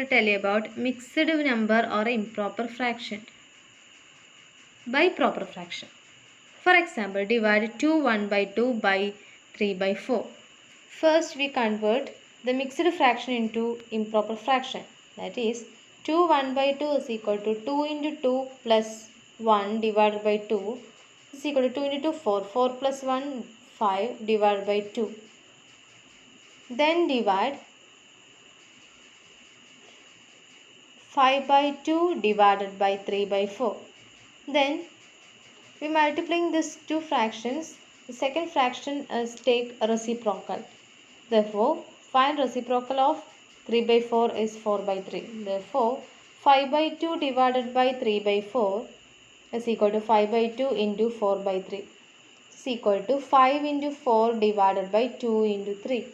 will tell you about mixed number or improper fraction by proper fraction. For example, divide 2 1 by 2 by 3 by 4. First, we convert the mixed fraction into improper fraction. That is, 2 1 by 2 is equal to 2 into 2 plus 1 divided by 2 is equal to 2 into 2 4. 4 plus 1 5 divided by 2. Then divide 5 by 2 divided by 3 by 4. Then we multiplying these two fractions. The second fraction is take a reciprocal. Therefore, find reciprocal of 3 by 4 is 4 by 3. Therefore, 5 by 2 divided by 3 by 4 is equal to 5 by 2 into 4 by 3. Is equal to 5 into 4 divided by 2 into 3.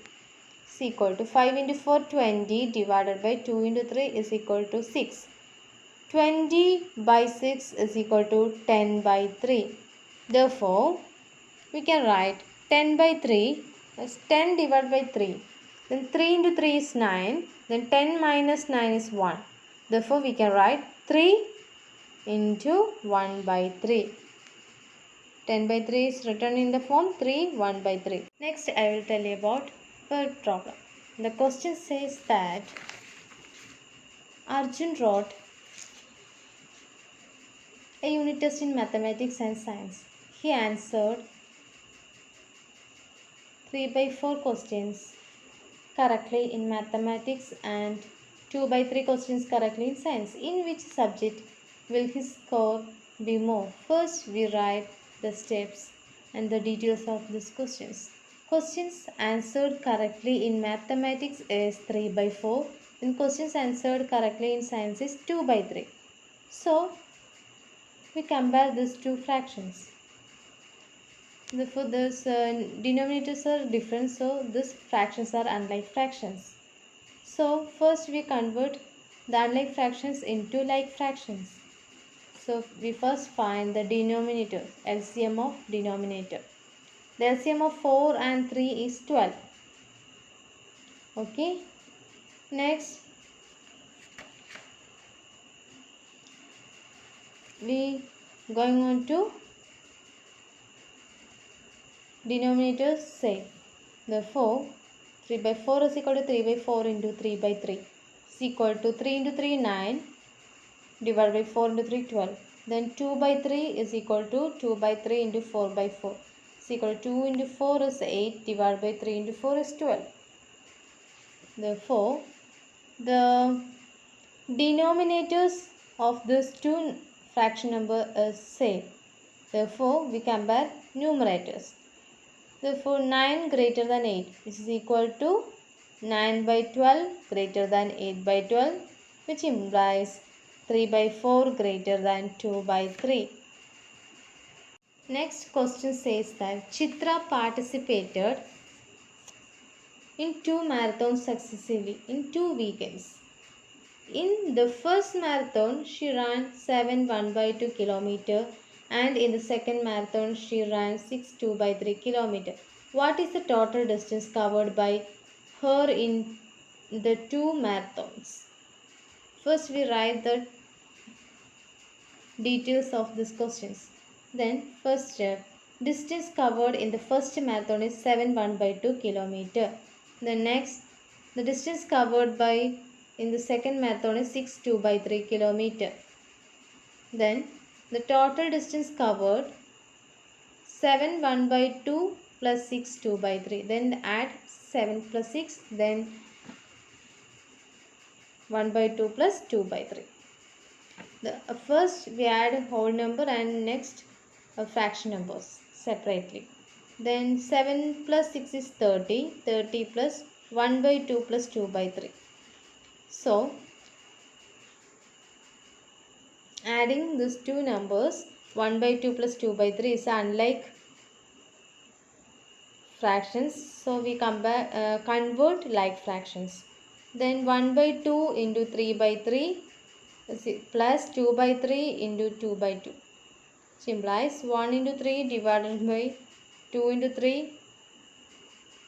Is equal to 5 into 4 20 divided by 2 into 3 is equal to 6. 20 by 6 is equal to 10 by 3. Therefore, we can write 10 by 3 as 10 divided by 3. Then 3 into 3 is 9. Then 10 minus 9 is 1. Therefore, we can write 3 into 1 by 3. 10 by 3 is written in the form 3 1 by 3. Next, I will tell you about third problem. The question says that Arjun wrote a unit test in mathematics and science. He answered 3 by 4 questions correctly in mathematics and 2 by 3 questions correctly in science. In which subject will his score be more? First, we write the steps and the details of these questions. Questions answered correctly in mathematics is 3 by 4. And questions answered correctly in science is 2 by 3. So, we compare these two fractions. Therefore, these denominators are different, so these fractions are unlike fractions. So, first we convert the unlike fractions into like fractions. So, we first find the denominator, LCM of denominator. The LCM of 4 and 3 is 12. Okay. Next, we going on to denominators say. Therefore, 3 by 4 is equal to 3 by 4 into 3 by 3 is equal to 3 into 3 9 divided by 4 into 3 12. Then 2 by 3 is equal to 2 by 3 into 4 by 4 is equal to 2 into 4 is 8 divided by 3 into 4 is 12. Therefore, the denominators of these two fraction number is same. Therefore, we compare numerators. Therefore, 9 greater than 8, which is equal to 9 by 12 greater than 8 by 12, which implies 3 by 4 greater than 2 by 3. Next question says that Chitra participated in 2 marathons successively in 2 weekends. In the first marathon, she ran 7 1 by 2 kilometer, and in the second marathon, she ran 6 2 by 3 kilometer. What is the total distance covered by her in the 2 marathons? First, we write the details of these questions. Then, first step, distance covered in the first marathon is 7 1 by 2 kilometer. The next, the distance covered by in the second marathon is 6 2 by 3 kilometer. Then the total distance covered 7 1 by 2 plus 6 2 by 3. Then add 7 plus 6. Then 1 by 2 plus 2 by 3. First we add whole number and next fraction numbers separately. Then 7 plus 6 is 30. 30 plus 1 by 2 plus 2 by 3. So, adding these two numbers 1 by 2 plus 2 by 3 is unlike fractions. So, we convert like fractions. Then 1 by 2 into 3 by 3 plus 2 by 3 into 2 by 2. Which implies 1 into 3 divided by 2 into 3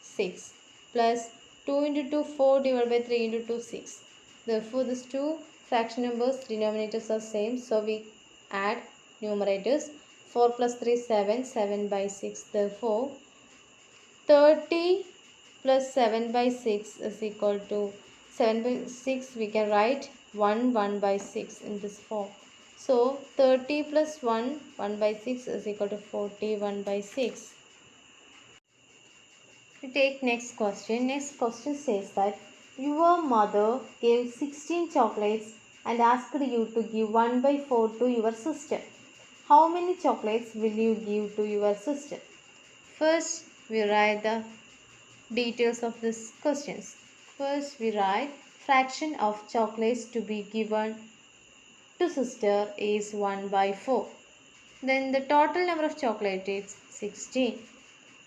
6 plus 2 into 2 4 divided by 3 into 2 6. Therefore, these two fraction numbers denominators are same. So we add numerators. 4 plus 3 7, 7 by 6. Therefore, 30 plus 7 by 6 is equal to 7 by 6. We can write 1 by 6 in this form. So 30 plus 1 by 6 is equal to 41 by 6. We take next question. Next question says that your mother gave 16 chocolates and asked you to give 1 by 4 to your sister. How many chocolates will you give to your sister? First, we write the details of these questions. First, we write fraction of chocolates to be given to sister is 1 by 4. Then the total number of chocolates is 16.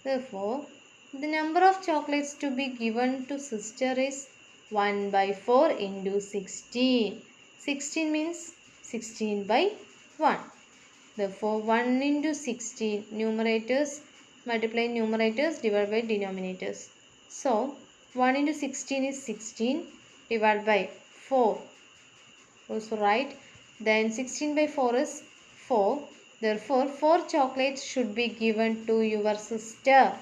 Therefore, the number of chocolates to be given to sister is 1 by 4 into 16. 16 means 16 by 1. Therefore, 1 into 16 numerators multiply numerators divided by denominators. So, 1 into 16 is 16 divided by 4. Also write. Then 16 by 4 is 4. Therefore, 4 chocolates should be given to your sister.